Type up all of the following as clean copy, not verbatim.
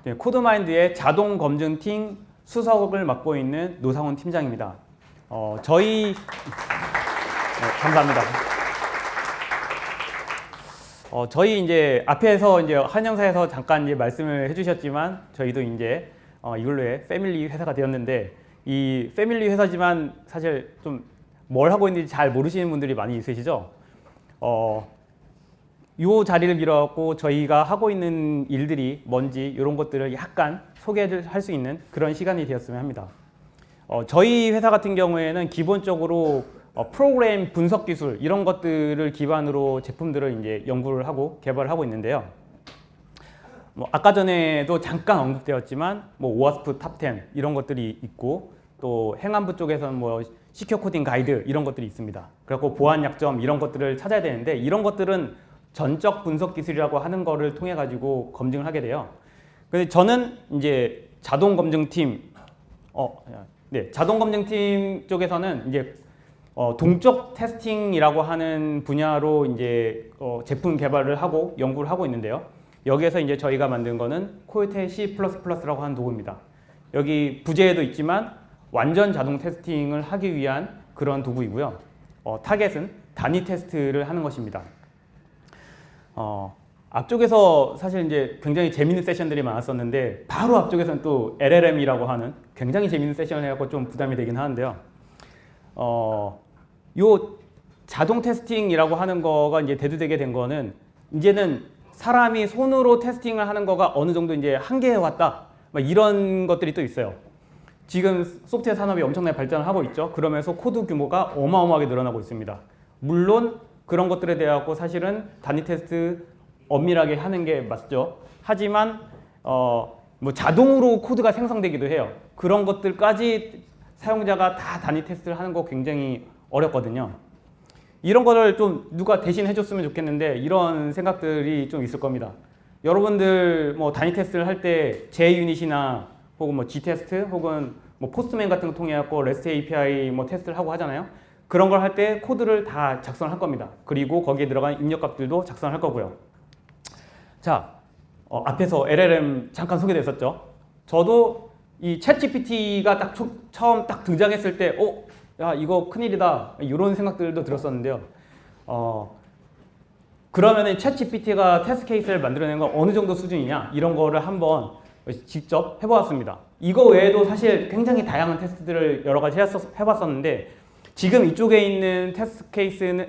네, 코드마인드의 자동 검증팀 수석을 맡고 있는 노상훈 팀장입니다. 감사합니다. 저희 이제 앞에서 이제 한영사에서 잠깐 이제 말씀을 해주셨지만 저희도 이제 이걸로의 패밀리 회사가 되었는데, 이 패밀리 회사지만 사실 좀 뭘 하고 있는지 잘 모르시는 분들이 많이 있으시죠? 이 자리를 빌어갖고 저희가 하고 있는 일들이 뭔지 이런 것들을 약간 소개를 할 수 있는 그런 시간이 되었으면 합니다. 저희 회사 같은 경우에는 기본적으로 프로그램 분석 기술 이런 것들을 기반으로 제품들을 이제 연구를 하고 개발을 하고 있는데요. 아까 전에도 잠깐 언급되었지만 오와스프 탑10 이런 것들이 있고, 또 행안부 쪽에서는 시큐어 코딩 가이드 이런 것들이 있습니다. 그리고 보안 약점 이런 것들을 찾아야 되는데, 이런 것들은 전적 분석 기술이라고 하는 거를 통해 가지고 검증을 하게 돼요. 근데 저는 이제 자동 검증팀, 자동 검증팀 쪽에서는 이제 동적 테스팅이라고 하는 분야로 이제 제품 개발을 하고 연구를 하고 있는데요. 여기에서 이제 저희가 만든 거는 코요테 C++라고 하는 도구입니다. 여기 부제에도 있지만 완전 자동 테스팅을 하기 위한 그런 도구이고요. 타겟은 단위 테스트를 하는 것입니다. 앞쪽에서 사실 이제 굉장히 재밌는 세션들이 많았었는데, 바로 앞쪽에서는 또 LLM이라고 하는 굉장히 재밌는 세션을 해갖고 좀 부담이 되긴 하는데요. 요 자동 테스팅이라고 하는 거가 이제 대두되게 된 거는, 이제는 사람이 손으로 테스팅을 하는 거가 어느 정도 이제 한계에 왔다, 이런 것들이 또 있어요. 지금 소프트웨어 산업이 엄청나게 발전을 하고 있죠. 그러면서 코드 규모가 어마어마하게 늘어나고 있습니다. 물론 그런 것들에 대하고 사실은 단위 테스트 엄밀하게 하는 게 맞죠. 하지만 자동으로 코드가 생성되기도 해요. 그런 것들까지 사용자가 다 단위 테스트를 하는 거 굉장히 어렵거든요. 이런 거를 좀 누가 대신 해줬으면 좋겠는데, 이런 생각들이 좀 있을 겁니다. 여러분들 단위 테스트를 할 때 JUnit이나 혹은 G테스트 혹은 포스트맨 같은 거 통해 갖고 REST API 테스트를 하고 하잖아요. 그런 걸 할 때 코드를 다 작성을 할 겁니다. 그리고 거기에 들어간 입력값들도 작성을 할 거고요. 자, 앞에서 LLM 잠깐 소개됐었죠. 저도 이 챗GPT가 처음 등장했을 때 야, 이거 큰일이다, 이런 생각들도 들었었는데요. 그러면은 챗GPT가 테스트 케이스를 만들어낸 건 어느 정도 수준이냐, 이런 거를 한번 직접 해보았습니다. 이거 외에도 사실 굉장히 다양한 테스트들을 여러 가지 해봤었는데, 지금 이쪽에 있는 테스트 케이스는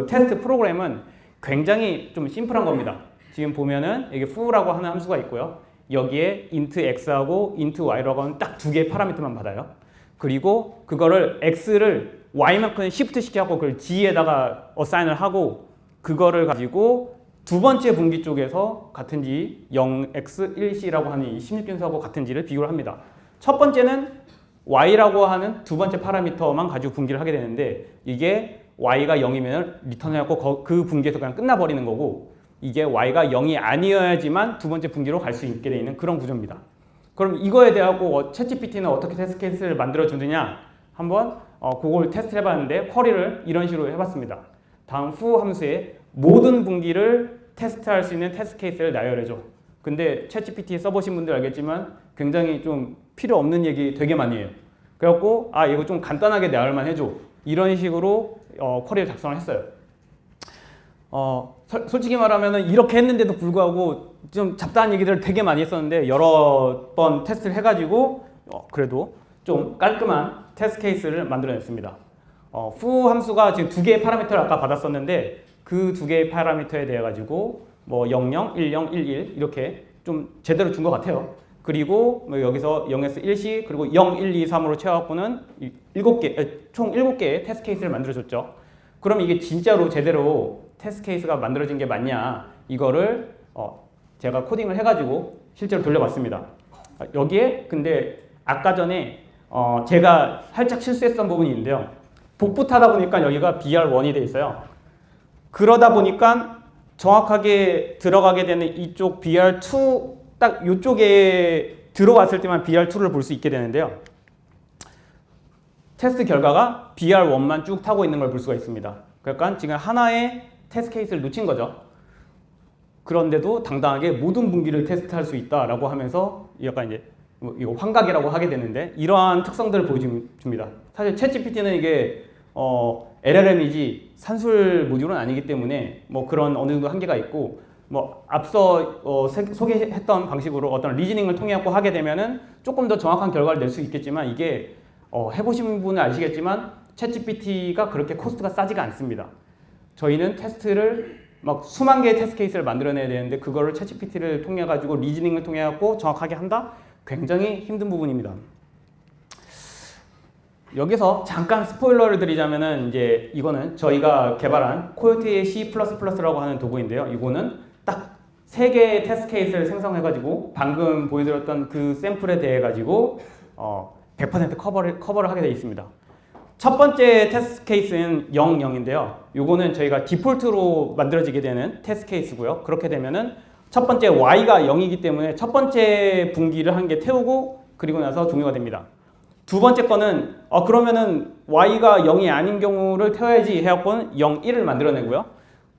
테스트 프로그램은 굉장히 좀 심플한 겁니다. 지금 보면은 이게 foo라고 하는 함수가 있고요. 여기에 int x하고 int y라고 하는 딱 두 개의 파라미터만 받아요. 그리고 그거를 x를 y만큼 shift 시켜갖고 그걸 g에다가 어사인을 하고, 그거를 가지고 두 번째 분기 쪽에서 같은지 0x1c라고 하는 이 16준수하고 같은지를 비교를 합니다. 첫 번째는 y라고 하는 두 번째 파라미터만 가지고 분기를 하게 되는데, 이게 y가 0이면 리턴해갖고 그 분기에서 그냥 끝나버리는 거고, 이게 y가 0이 아니어야지만 두 번째 분기로 갈 수 있게 되어 있는 그런 구조입니다. 그럼 이거에 대하고 챗GPT는 어떻게 테스트 케이스를 만들어 주느냐, 한번 그걸 테스트를 해봤는데, 쿼리를 이런 식으로 해봤습니다. 다음 foo 함수에 모든 분기를 테스트할 수 있는 테스트 케이스를 나열해줘. 근데 챗GPT 써보신 분들 알겠지만 굉장히 좀 필요 없는 얘기 되게 많이 해요. 그래갖고 이거 좀 간단하게 나열만 해줘, 이런 식으로 쿼리를 작성을 했어요. 솔직히 말하면 이렇게 했는데도 불구하고 좀 잡다한 얘기들을 되게 많이 했었는데, 여러 번 테스트를 해가지고 그래도 좀 깔끔한 테스트 케이스를 만들어냈습니다. foo 함수가 지금 두 개의 파라미터를 아까 받았었는데, 그 두 개의 파라미터에 대해 가지고 00, 10, 11 이렇게 좀 제대로 준 것 같아요. 그리고 여기서 0에서 1시 그리고 0, 1, 2, 3으로 채워갖고는 총 7개의 테스트 케이스를 만들어줬죠. 그럼 이게 진짜로 제대로 테스트 케이스가 만들어진 게 맞냐, 이거를 제가 코딩을 해가지고 실제로 돌려봤습니다. 여기에 근데 아까 전에 제가 살짝 실수했던 부분이 있는데요. 복붙 하다 보니까 여기가 BR1이 돼 있어요. 그러다 보니까 정확하게 들어가게 되는 이쪽 BR2 딱 이쪽에 들어왔을 때만 BR2를 볼 수 있게 되는데요. 테스트 결과가 BR1만 쭉 타고 있는 걸 볼 수가 있습니다. 그러니까 지금 하나의 테스트 케이스를 놓친 거죠. 그런데도 당당하게 모든 분기를 테스트할 수 있다라고 하면서 약간 이제 이거 환각이라고 하게 되는데 이러한 특성들을 보여줍니다. 사실 챗GPT는 이게 LLM이지 산술 모듈은 아니기 때문에 뭐 그런 어느 정도 한계가 있고 뭐 앞서 소개했던 방식으로 어떤 리즈닝을 통해 갖고 하게 되면은 조금 더 정확한 결과를 낼 수 있겠지만 이게 해보신 분은 아시겠지만 챗GPT가 그렇게 코스트가 싸지가 않습니다. 저희는 테스트를 막 수만 개의 테스트 케이스를 만들어내야 되는데 그거를 챗GPT를 통해 가지고 리즈닝을 통해 갖고 정확하게 한다? 굉장히 힘든 부분입니다. 여기서 잠깐 스포일러를 드리자면은 이제 이거는 저희가 개발한 코요테의 C++라고 하는 도구인데요. 이거는 딱 3개의 테스트 케이스를 생성해가지고 방금 보여드렸던 그 샘플에 대해 가지고 100% 커버를 하게 되어 있습니다. 첫 번째 테스트 케이스는 0, 0인데요. 요거는 저희가 디폴트로 만들어지게 되는 테스트 케이스고요. 그렇게 되면은 첫 번째 y가 0이기 때문에 첫 번째 분기를 한 개 태우고 그리고 나서 종료가 됩니다. 두 번째 거는 그러면은 y가 0이 아닌 경우를 태워야지 해갖고는 0, 1을 만들어내고요.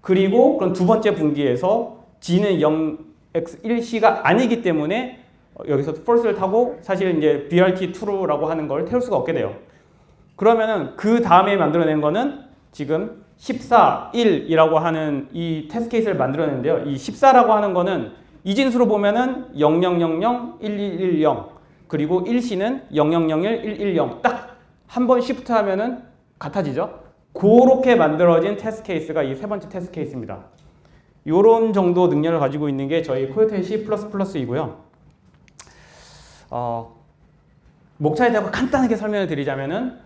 그리고 그럼 두 번째 분기에서 g는 0x 1c가 아니기 때문에 여기서 false를 타고 사실 이제 BRT2라고 하는 걸 태울 수가 없게 돼요. 그러면은 그 다음에 만들어낸 거는 지금 14, 1이라고 하는 이 테스트 케이스를 만들어냈는데요. 이 14라고 하는 거는 이진수로 보면은 0000, 1110 그리고 1C는 0001, 110 딱 한 번 시프트 하면은 같아지죠. 그렇게 만들어진 테스트 케이스가 이 세 번째 테스트 케이스입니다. 요런 정도 능력을 가지고 있는 게 저희 코요테 C++이고요. 목차에 대해서 간단하게 설명을 드리자면은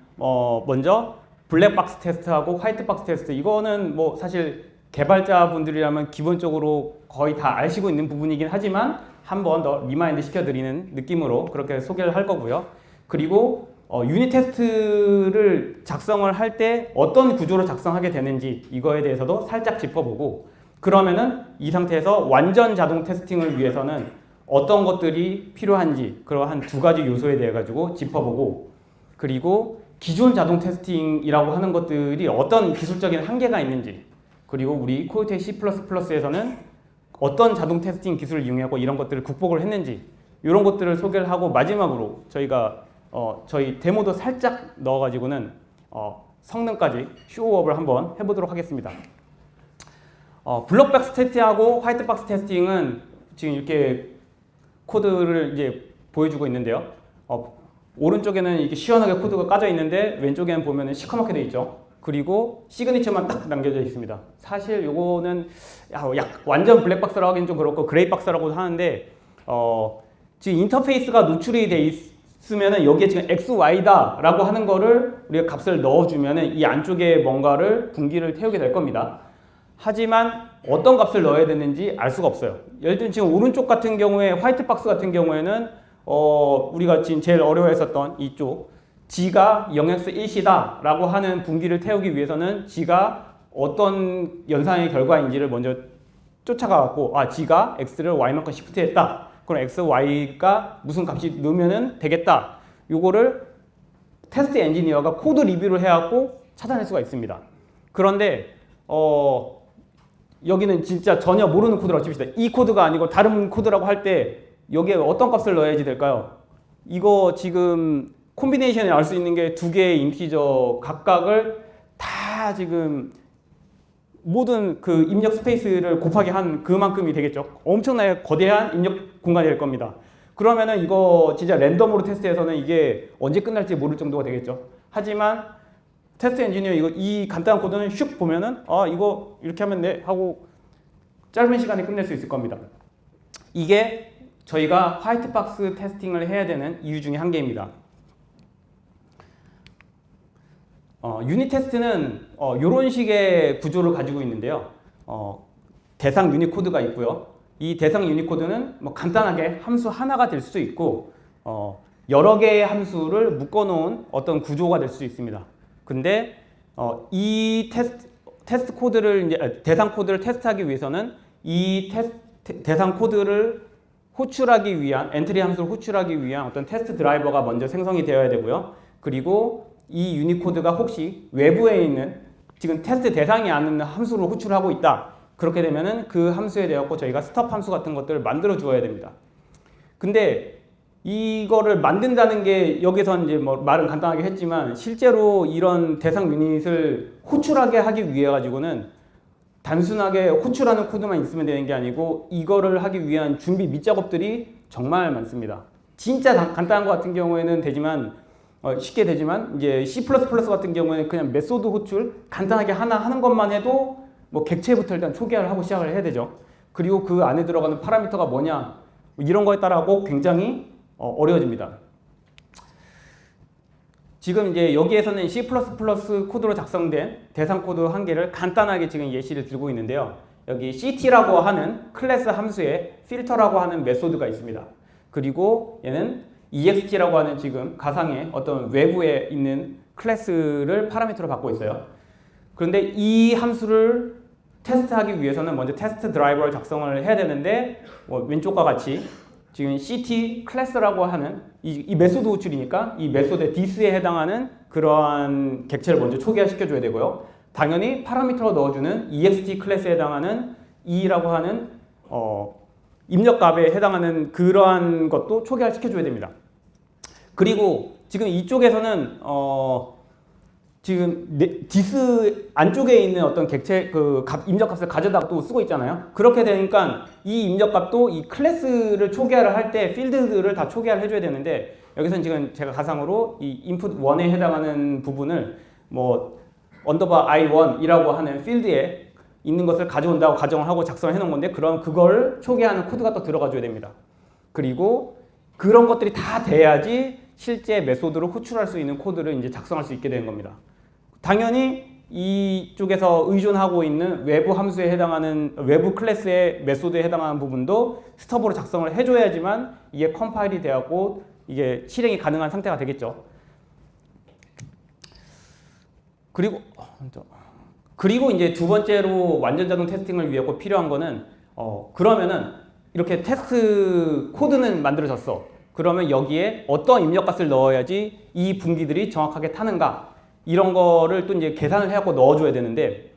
먼저 블랙박스 테스트하고 화이트박스 테스트 이거는 뭐 사실 개발자분들이라면 기본적으로 거의 다 아시고 있는 부분이긴 하지만 한 번 더 리마인드 시켜드리는 느낌으로 그렇게 소개를 할 거고요. 그리고 유닛 테스트를 작성을 할 때 어떤 구조로 작성하게 되는지 이거에 대해서도 살짝 짚어보고 그러면은 이 상태에서 완전 자동 테스팅을 위해서는 어떤 것들이 필요한지 그러한 두 가지 요소에 대해 가지고 짚어보고 그리고 기존 자동 테스팅이라고 하는 것들이 어떤 기술적인 한계가 있는지 그리고 우리 코요테 C++에서는 어떤 자동 테스팅 기술을 이용하고 이런 것들을 극복을 했는지 이런 것들을 소개를 하고 마지막으로 저희가 저희 데모도 살짝 넣어가지고는 성능까지 쇼업을 한번 해보도록 하겠습니다. 블랙박스 테스팅하고 화이트박스 테스팅은 지금 이렇게 코드를 이제 보여주고 있는데요. 오른쪽에는 이렇게 시원하게 코드가 까져 있는데 왼쪽에는 보면은 시커멓게 되어 있죠. 그리고 시그니처만 딱 남겨져 있습니다. 사실 요거는 완전 블랙박스라고 하긴 좀 그렇고 그레이박스라고도 하는데 지금 인터페이스가 노출이 돼 있으면은 여기에 지금 XY다 라고 하는 거를 우리가 값을 넣어주면은 이 안쪽에 뭔가를 분기를 태우게 될 겁니다. 하지만 어떤 값을 넣어야 되는지 알 수가 없어요. 예를 들면 지금 오른쪽 같은 경우에 화이트박스 같은 경우에는 우리가 지금 제일 어려워했었던 이쪽 G가 0x1c다 라고 하는 분기를 태우기 위해서는 G가 어떤 연산의 결과인지를 먼저 쫓아가고 G가 X를 Y만큼 시프트했다. 그럼 X, Y가 무슨 값이 넣으면 되겠다. 요거를 테스트 엔지니어가 코드 리뷰를 해갖고 찾아낼 수가 있습니다. 그런데 여기는 진짜 전혀 모르는 코드라고 칩시다. 이 코드가 아니고 다른 코드라고 할 때 여기에 어떤 값을 넣어야지 될까요? 이거 지금 콤비네이션을 알 수 있는 게 두 개의 인티저 각각을 다 지금 모든 그 입력 스페이스를 곱하기 한 그만큼이 되겠죠. 엄청나게 거대한 입력 공간이 될 겁니다. 그러면은 이거 진짜 랜덤으로 테스트해서는 이게 언제 끝날지 모를 정도가 되겠죠. 하지만 테스트 엔지니어 이 간단한 코드는 슉 보면은 이거 이렇게 하면 돼 하고 짧은 시간에 끝낼 수 있을 겁니다. 이게 저희가 화이트박스 테스팅을 해야 되는 이유 중에 한 개입니다. 유닛 테스트는 이런 식의 구조를 가지고 있는데요. 대상 유닛 코드가 있고요. 이 대상 유닛 코드는 뭐 간단하게 함수 하나가 될 수도 있고 여러 개의 함수를 묶어놓은 어떤 구조가 될 수 있습니다. 근데 이 테스트 코드를 이제 대상 코드를 테스트하기 위해서는 이 대상 코드를 호출하기 위한 엔트리 함수를 호출하기 위한 어떤 테스트 드라이버가 먼저 생성이 되어야 되고요. 그리고 이 유니코드가 혹시 외부에 있는 지금 테스트 대상이 아닌 함수를 호출하고 있다. 그렇게 되면은 그 함수에 대하여 저희가 스톱 함수 같은 것들을 만들어 주어야 됩니다. 근데 이거를 만든다는 게 여기서 이제 뭐 말은 간단하게 했지만 실제로 이런 대상 유닛을 호출하게 하기 위해 가지고는 단순하게 호출하는 코드만 있으면 되는 게 아니고 이거를 하기 위한 준비 밑작업들이 정말 많습니다. 진짜 간단한 것 같은 경우에는 되지만 쉽게 되지만 이제 C++ 같은 경우에는 그냥 메소드 호출 간단하게 하나 하는 것만 해도 뭐 객체부터 일단 초기화를 하고 시작을 해야 되죠. 그리고 그 안에 들어가는 파라미터가 뭐냐 이런 거에 따라 꼭 굉장히 어려워집니다. 지금 이제 여기에서는 C++ 코드로 작성된 대상 코드 한 개를 간단하게 지금 예시를 들고 있는데요. 여기 ct라고 하는 클래스 함수에 필터라고 하는 메소드가 있습니다. 그리고 얘는 ext라고 하는 지금 가상의 어떤 외부에 있는 클래스를 파라미터로 받고 있어요. 그런데 이 함수를 테스트하기 위해서는 먼저 테스트 드라이버를 작성을 해야 되는데 왼쪽과 같이 지금 ct 클래스라고 하는 이 메소드 호출이니까 이 메소드의 this에 해당하는 그러한 객체를 먼저 초기화시켜 줘야 되고요. 당연히 파라미터로 넣어주는 ext 클래스에 해당하는 e라고 하는 입력값에 해당하는 그러한 것도 초기화를 시켜줘야 됩니다. 그리고 지금 이쪽에서는 지금 디스 안쪽에 있는 어떤 객체 그 입력값을 가져다가 또 쓰고 있잖아요. 그렇게 되니까 이 입력값도 이 클래스를 초기화를 할 때 필드들을 다 초기화를 해줘야 되는데 여기서는 지금 제가 가상으로 이 input 1에 해당하는 부분을 뭐 언더바 i1이라고 하는 필드에 있는 것을 가져온다고 가정을 하고 작성을 해놓은 건데 그럼 그걸 초기화하는 코드가 또 들어가줘야 됩니다. 그리고 그런 것들이 다 돼야지 실제 메소드로 호출할 수 있는 코드를 이제 작성할 수 있게 되는 겁니다. 당연히 이쪽에서 의존하고 있는 외부 함수에 해당하는 외부 클래스의 메소드에 해당하는 부분도 스톱으로 작성을 해줘야지만 이게 컴파일이 되었고 이게 실행이 가능한 상태가 되겠죠. 그리고 이제 두 번째로 완전 자동 테스팅을 위해 꼭 필요한 거는 그러면은 이렇게 테스트 코드는 만들어졌어. 그러면 여기에 어떤 입력값을 넣어야지 이 분기들이 정확하게 타는가 이런 거를 또 이제 계산을 해갖고 넣어줘야 되는데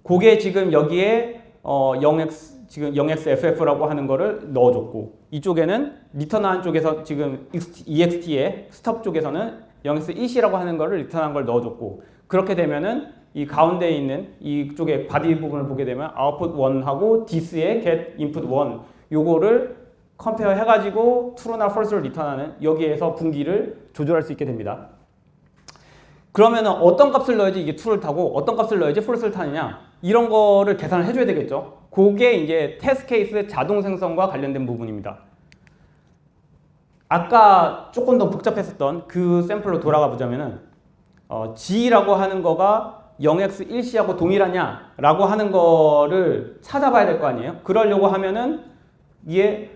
그게 지금 여기에 0x 지금 0xff라고 하는 거를 넣어줬고 이쪽에는 리턴한 쪽에서 지금 ext의 스톱 쪽에서는 0x1c라고 하는 거를 리턴한 걸 넣어줬고 그렇게 되면은 이 가운데에 있는 이쪽에 바디 부분을 보게 되면 output 1하고 this의 get input 1 요거를 컴페어 해가지고 true나 false를 리턴하는 여기에서 분기를 조절할 수 있게 됩니다. 그러면 어떤 값을 넣어야지 이게 true를 타고 어떤 값을 넣어야지 false를 타느냐 이런 거를 계산을 해줘야 되겠죠. 그게 이제 테스트 케이스 자동 생성과 관련된 부분입니다. 아까 조금 더 복잡했었던 그 샘플로 돌아가 보자면은 G라고 하는 거가 0x1c하고 동일하냐 라고 하는 거를 찾아봐야 될 거 아니에요. 그러려고 하면은 이게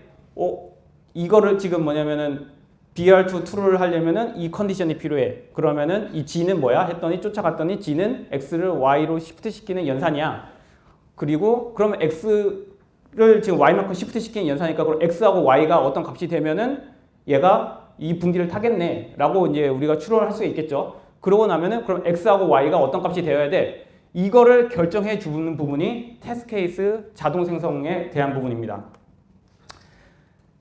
이거를 지금 뭐냐면은 BR2 true를 하려면은 이 컨디션이 필요해. 그러면은 이 G는 뭐야? 했더니 쫓아갔더니 G는 X를 Y로 시프트 시키는 연산이야. 그리고 그러면 X를 지금 Y만큼 시프트 시키는 연산이니까 그럼 X하고 Y가 어떤 값이 되면은 얘가 이 분기를 타겠네 라고 이제 우리가 추론을 할 수가 있겠죠. 그러고 나면은 그럼 X하고 Y가 어떤 값이 되어야 돼? 이거를 결정해 주는 부분이 테스트 케이스 자동 생성에 대한 부분입니다.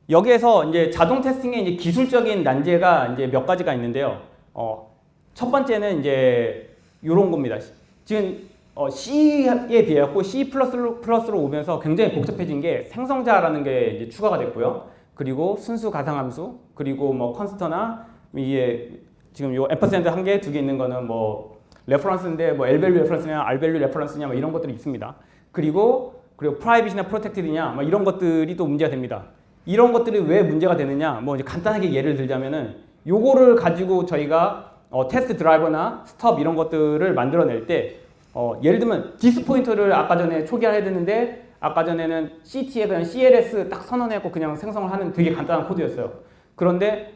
여기에서 이제 자동 테스팅의 이제 기술적인 난제가 이제 몇 가지가 있는데요. 첫 번째는 이제 이런 겁니다. 지금 C에 비해서 C++로 오면서 굉장히 복잡해진 게 생성자라는 게 이제 추가가 됐고요. 그리고 순수 가상함수, 그리고 뭐 컨스터나 이게 지금 요 앰퍼센드 한 개, 두 개 있는 거는 뭐 레퍼런스인데 뭐 L-밸류 레퍼런스냐, R-밸류 레퍼런스냐 뭐 이런 것들이 있습니다. 그리고 프라이빗이나 프로텍티드냐 뭐 이런 것들이 또 문제가 됩니다. 이런 것들이 왜 문제가 되느냐 뭐 이제 간단하게 예를 들자면은 요거를 가지고 저희가 테스트 드라이버나 스톱 이런 것들을 만들어낼 때 예를 들면 디스 포인터를 아까 전에 초기화해야 되는데 아까 전에는 CT에 그냥 CLS 딱 선언해갖고 그냥 생성을 하는 되게 간단한 코드였어요. 그런데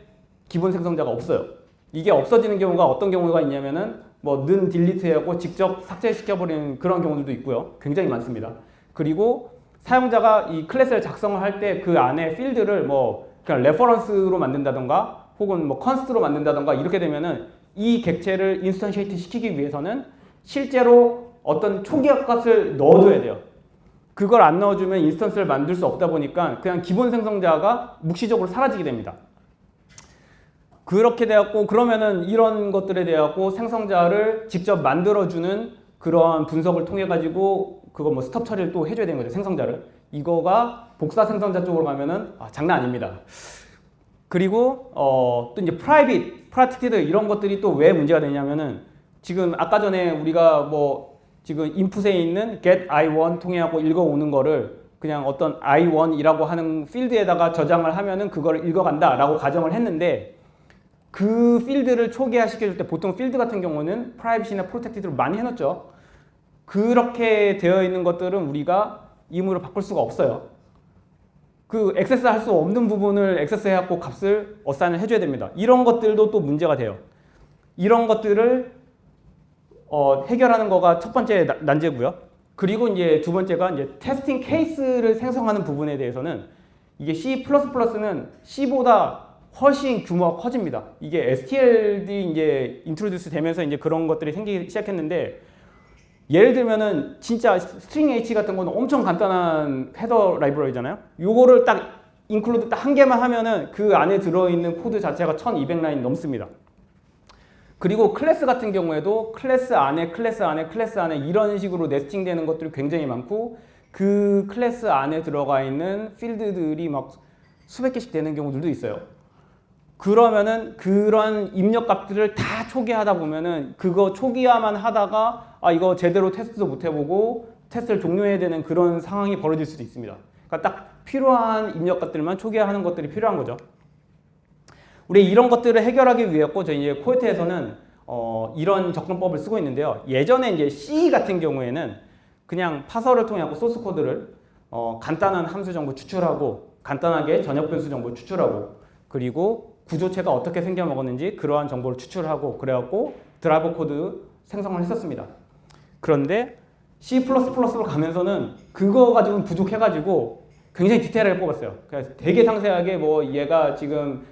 기본 생성자가 없어요. 이게 없어지는 경우가 어떤 경우가 있냐면은 뭐 는 딜리트하고 직접 삭제시켜버리는 그런 경우들도 있고요. 굉장히 많습니다. 그리고 사용자가 이 클래스를 작성을 할 때 그 안에 필드를 뭐 그냥 레퍼런스로 만든다던가 혹은 뭐 컨스트로 만든다던가 이렇게 되면은 이 객체를 인스턴시에이트 시키기 위해서는 실제로 어떤 초기화 값을 넣어줘야 돼요. 그걸 안 넣어주면 인스턴스를 만들 수 없다 보니까 그냥 기본 생성자가 묵시적으로 사라지게 됩니다. 그렇게 되었고 그러면은 이런 것들에 대하고 생성자를 직접 만들어주는 그런 분석을 통해 가지고 그거 뭐 스톱 처리를 또 해줘야 되는 거죠. 생성자를. 이거가 복사 생성자 쪽으로 가면은 장난 아닙니다. 그리고 또 이제 프라이빗 이런 것들이 또 왜 문제가 되냐면은 지금 아까 전에 우리가 뭐 지금 인풋에 있는 get i1 통해하고 읽어오는 거를 그냥 어떤 i1이라고 하는 필드에다가 저장을 하면은 그걸 읽어간다라고 가정을 했는데 그 필드를 초기화 시켜줄 때 보통 필드 같은 경우는 프라이빗이나 프로텍티드로 많이 해놓죠. 그렇게 되어 있는 것들은 우리가 임의로 바꿀 수가 없어요. 그 액세스할 수 없는 부분을 액세스해갖고 값을 어사인을 해줘야 됩니다. 이런 것들도 또 문제가 돼요. 이런 것들을 해결하는 거가 첫 번째 난제고요. 그리고 이제 두 번째가 이제 테스팅 케이스를 생성하는 부분에 대해서는 이게 C++는 C보다 훨씬 규모가 커집니다. 이게 STL이 이제 인트로듀스 되면서 이제 그런 것들이 생기기 시작했는데 예를 들면은 진짜 스트링 H 같은 거는 엄청 간단한 헤더 라이브러리잖아요. 요거를 딱 인클루드 딱 한 개만 하면은 그 안에 들어있는 코드 자체가 1200라인 넘습니다. 그리고 클래스 같은 경우에도 클래스 안에 이런 식으로 네스팅 되는 것들이 굉장히 많고 그 클래스 안에 들어가 있는 필드들이 막 수백 개씩 되는 경우들도 있어요. 그러면은 그런 입력 값들을 다 초기화하다 보면은 그거 초기화만 하다가 이거 제대로 테스트도 못 해보고 테스트를 종료해야 되는 그런 상황이 벌어질 수도 있습니다. 그러니까 딱 필요한 입력 값들만 초기화하는 것들이 필요한 거죠. 우리 이런 것들을 해결하기 위해서 저희 이제 코요테에서는 이런 접근법을 쓰고 있는데요. 예전에 이제 C 같은 경우에는 그냥 파서를 통해 소스 코드를 간단한 함수 정보 추출하고 간단하게 전역 변수 정보 추출하고 그리고 구조체가 어떻게 생겨 먹었는지 그러한 정보를 추출하고 그래갖고 드라이버 코드 생성을 했었습니다. 그런데 C++로 가면서는 그거 가지고는 부족해가지고 굉장히 디테일하게 뽑았어요. 그래서 되게 상세하게 뭐 얘가 지금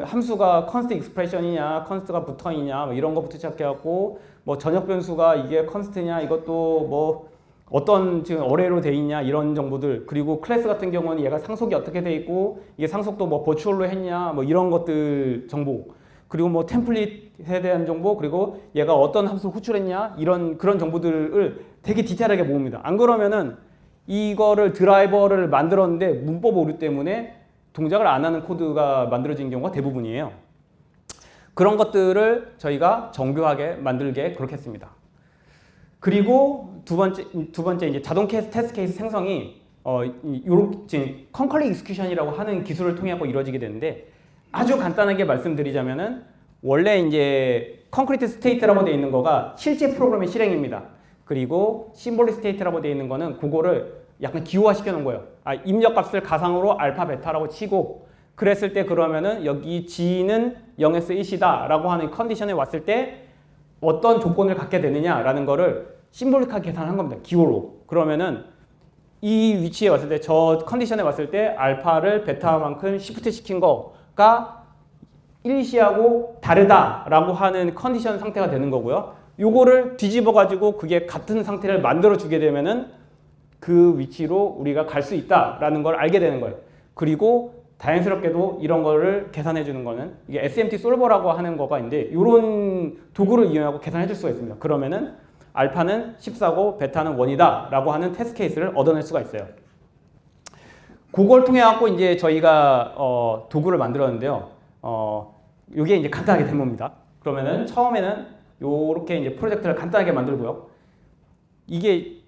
함수가 컨스트 익스프레션이냐 컨스트가 부터이냐 뭐 이런 거부터 시작해갖고 뭐 전역 변수가 이게 컨스트냐 이것도 뭐 어떤 지금 어레이로 돼 있냐 이런 정보들 그리고 클래스 같은 경우는 얘가 상속이 어떻게 돼 있고 이게 상속도 뭐 버추얼로 했냐 뭐 이런 것들 정보 그리고 뭐 템플릿에 대한 정보 그리고 얘가 어떤 함수를 호출했냐 이런 그런 정보들을 되게 디테일하게 모읍니다. 안 그러면은 이거를 드라이버를 만들었는데 문법 오류 때문에 동작을 안 하는 코드가 만들어진 경우가 대부분이에요. 그런 것들을 저희가 정교하게 만들게 그렇게 했습니다. 그리고 두 번째 이제 자동 테스트 케이스 생성이 요렇게 컨커리 익스큐션이라고 하는 기술을 통해 갖고 이루어지게 되는데 아주 간단하게 말씀드리자면은 원래 이제 컨크리트 스테이트라고 되어 있는 거가 실제 프로그램의 실행입니다. 그리고 심볼리 스테이트라고 되어 있는 거는 그거를 약간 기호화 시켜 놓은 거예요. 입력 값을 가상으로 알파 베타라고 치고 그랬을 때 그러면은 여기 G는 0에서 1이다 라고 하는 컨디션에 왔을 때 어떤 조건을 갖게 되느냐라는 거를 심볼릭하게 계산한 겁니다. 기호로. 그러면은 이 위치에 왔을 때 저 컨디션에 왔을 때 알파를 베타만큼 시프트 시킨 거가 일시하고 다르다라고 하는 컨디션 상태가 되는 거고요. 요거를 뒤집어 가지고 그게 같은 상태를 만들어 주게 되면은 그 위치로 우리가 갈 수 있다라는 걸 알게 되는 거예요. 그리고 다행스럽게도 이런 거를 계산해 주는 거는 이게 SMT 솔버라고 하는 거가 있는데 이런 도구를 이용하고 계산해 줄 수가 있습니다. 그러면은 알파는 14고 베타는 1이다 라고 하는 테스트 케이스를 얻어낼 수가 있어요. 그걸 통해 갖고 이제 저희가 도구를 만들었는데요. 이게 이제 간단하게 데모입니다. 그러면은 처음에는 요렇게 이제 프로젝트를 간단하게 만들고요. 이게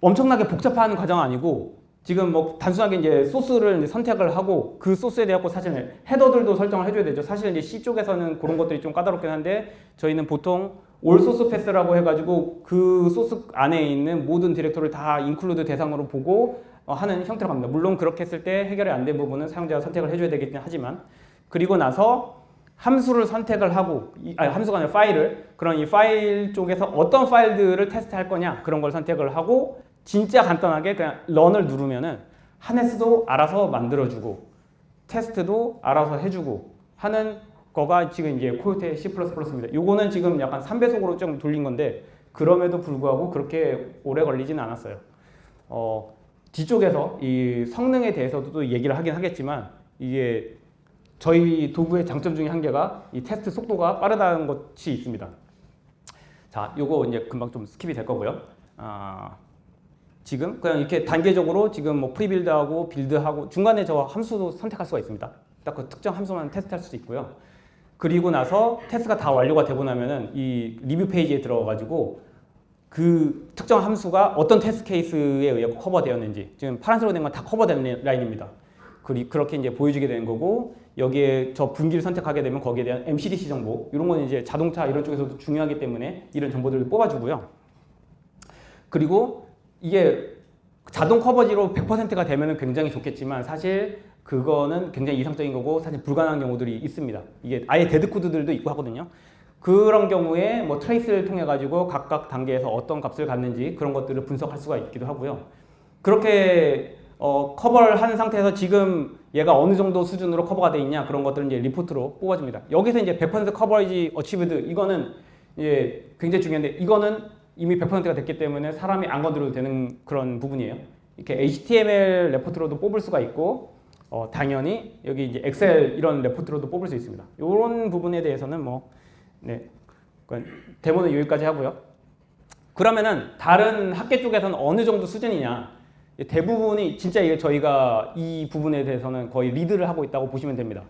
엄청나게 복잡한 과정은 아니고 지금 뭐 단순하게 이제 소스를 이제 선택을 하고 그 소스에 대해 사실 헤더들도 설정을 해줘야 되죠. 사실 이제 C 쪽에서는 그런 것들이 좀 까다롭긴 한데 저희는 보통 올 소스 패스라고 해가지고 그 소스 안에 있는 모든 디렉토리를 다 인클루드 대상으로 보고 하는 형태로 갑니다. 물론 그렇게 했을 때 해결이 안 된 부분은 사용자가 선택을 해줘야 되긴 하지만 그리고 나서 함수를 선택을 하고 함수가 아니라 파일을 그런 이 파일 쪽에서 어떤 파일들을 테스트할 거냐 그런 걸 선택을 하고 진짜 간단하게 그냥 런을 누르면은 하네스도 알아서 만들어주고 테스트도 알아서 해주고 하는 거가 지금 이제 코요테 C++입니다. 요거는 지금 약간 3배속으로 좀 돌린 건데 그럼에도 불구하고 그렇게 오래 걸리진 않았어요. 뒤쪽에서 이 성능에 대해서도 또 얘기를 하긴 하겠지만 이게 저희 도구의 장점 중에 한 개가 이 테스트 속도가 빠르다는 것이 있습니다. 자, 요거 이제 금방 좀 스킵이 될 거고요. 지금 그냥 이렇게 단계적으로 지금 뭐 프리빌드하고 빌드하고 중간에 저 함수도 선택할 수가 있습니다. 딱 그 특정 함수만 테스트할 수도 있고요. 그리고 나서 테스트가 다 완료가 되고 나면은 이 리뷰 페이지에 들어가가지고 그 특정 함수가 어떤 테스트 케이스에 의해 커버되었는지 지금 파란색으로 된 건 다 커버된 라인입니다. 그렇게 이제 보여주게 되는 거고 여기에 저 분기를 선택하게 되면 거기에 대한 MCDC 정보 이런 건 이제 자동차 이런 쪽에서도 중요하기 때문에 이런 정보들을 뽑아주고요. 그리고 이게 자동 커버지로 100%가 되면 굉장히 좋겠지만 사실 그거는 굉장히 이상적인 거고 사실 불가능한 경우들이 있습니다. 이게 아예 데드 코드들도 있고 하거든요. 그런 경우에 뭐 트레이스를 통해 가지고 각각 단계에서 어떤 값을 갖는지 그런 것들을 분석할 수가 있기도 하고요. 그렇게 커버를 한 상태에서 지금 얘가 어느 정도 수준으로 커버가 돼 있냐 그런 것들은 이제 리포트로 뽑아줍니다. 여기서 이제 100% 커버리지 어치브드 이거는 이제 굉장히 중요한데 이거는 이미 100%가 됐기 때문에 사람이 안 건드려도 되는 그런 부분이에요. 이렇게 HTML 레포트로도 뽑을 수가 있고 당연히 여기 이제 엑셀 이런 레포트로도 뽑을 수 있습니다. 이런 부분에 대해서는 뭐 네, 데모는 여기까지 하고요. 그러면은 다른 학계 쪽에서는 어느 정도 수준이냐? 대부분이 진짜 이게 저희가 이 부분에 대해서는 거의 리드를 하고 있다고 보시면 됩니다.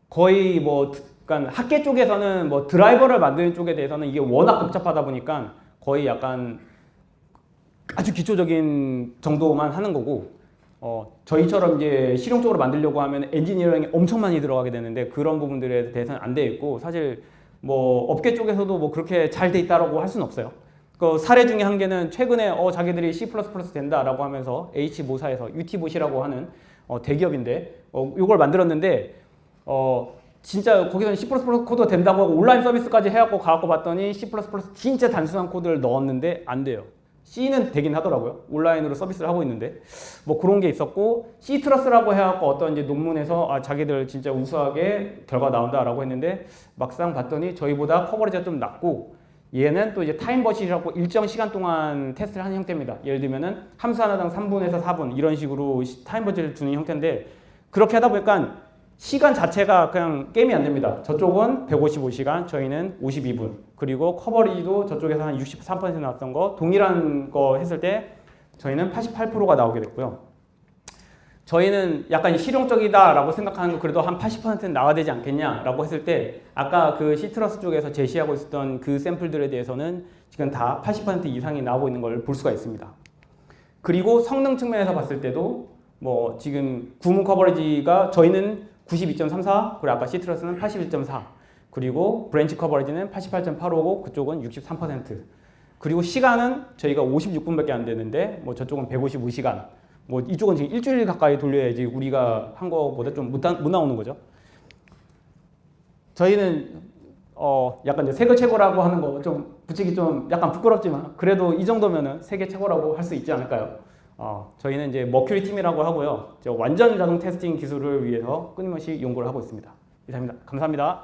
거의 뭐 그러니까 학계 쪽에서는 뭐 드라이버를 만드는 쪽에 대해서는 이게 워낙 복잡하다 보니까 거의 약간 아주 기초적인 정도만 하는 거고 저희처럼 이제 실용적으로 만들려고 하면 엔지니어링이 엄청 많이 들어가게 되는데 그런 부분들에 대해서는 안 돼 있고 사실 뭐 업계 쪽에서도 뭐 그렇게 잘 돼 있다라고 할 수는 없어요. 그 사례 중에 한 개는 최근에 자기들이 C++ 된다라고 하면서 H모사에서 UT봇이라고 하는 대기업인데 이걸 만들었는데 진짜 거기서는 C++ 코드가 된다고 하고 온라인 서비스까지 해갖고 가갖고 봤더니 C++ 진짜 단순한 코드를 넣었는데 안 돼요. C는 되긴 하더라고요. 온라인으로 서비스를 하고 있는데 뭐 그런 게 있었고 C++라고 해갖고 어떤 이제 논문에서 자기들 진짜 우수하게 결과 나온다라고 했는데 막상 봤더니 저희보다 커버리지가 좀 낮고 얘는 또 이제 타임버시라고 일정 시간 동안 테스트를 하는 형태입니다. 예를 들면은 함수 하나당 3분에서 4분 이런 식으로 타임버시를 주는 형태인데 그렇게 하다 보니까 시간 자체가 그냥 게임이 안 됩니다. 저쪽은 155시간, 저희는 52분. 그리고 커버리지도 저쪽에서 한 63% 나왔던 거, 동일한 거 했을 때 저희는 88%가 나오게 됐고요. 저희는 약간 실용적이다라고 생각하는 거 그래도 한 80%는 나와야 되지 않겠냐라고 했을 때 아까 그 시트러스 쪽에서 제시하고 있었던 그 샘플들에 대해서는 지금 다 80% 이상이 나오고 있는 걸 볼 수가 있습니다. 그리고 성능 측면에서 봤을 때도 뭐 지금 구문 커버리지가 저희는 92.34, 그리고 아까 시트러스는 81.4, 그리고 브랜치 커버리지는 88.85고 그쪽은 63%. 그리고 시간은 저희가 56분밖에 안 되는데 뭐 저쪽은 155시간. 뭐 이쪽은 지금 일주일 가까이 돌려야지 우리가 한 거보다 좀 못 나오는 거죠. 저희는 약간 이제 세계 최고라고 하는 거 좀 붙이기 좀 약간 부끄럽지만 그래도 이 정도면은 세계 최고라고 할 수 있지 않을까요? 저희는 이제 머큐리 팀이라고 하고요. 완전 자동 테스팅 기술을 위해서 끊임없이 연구를 하고 있습니다. 이상입니다. 감사합니다.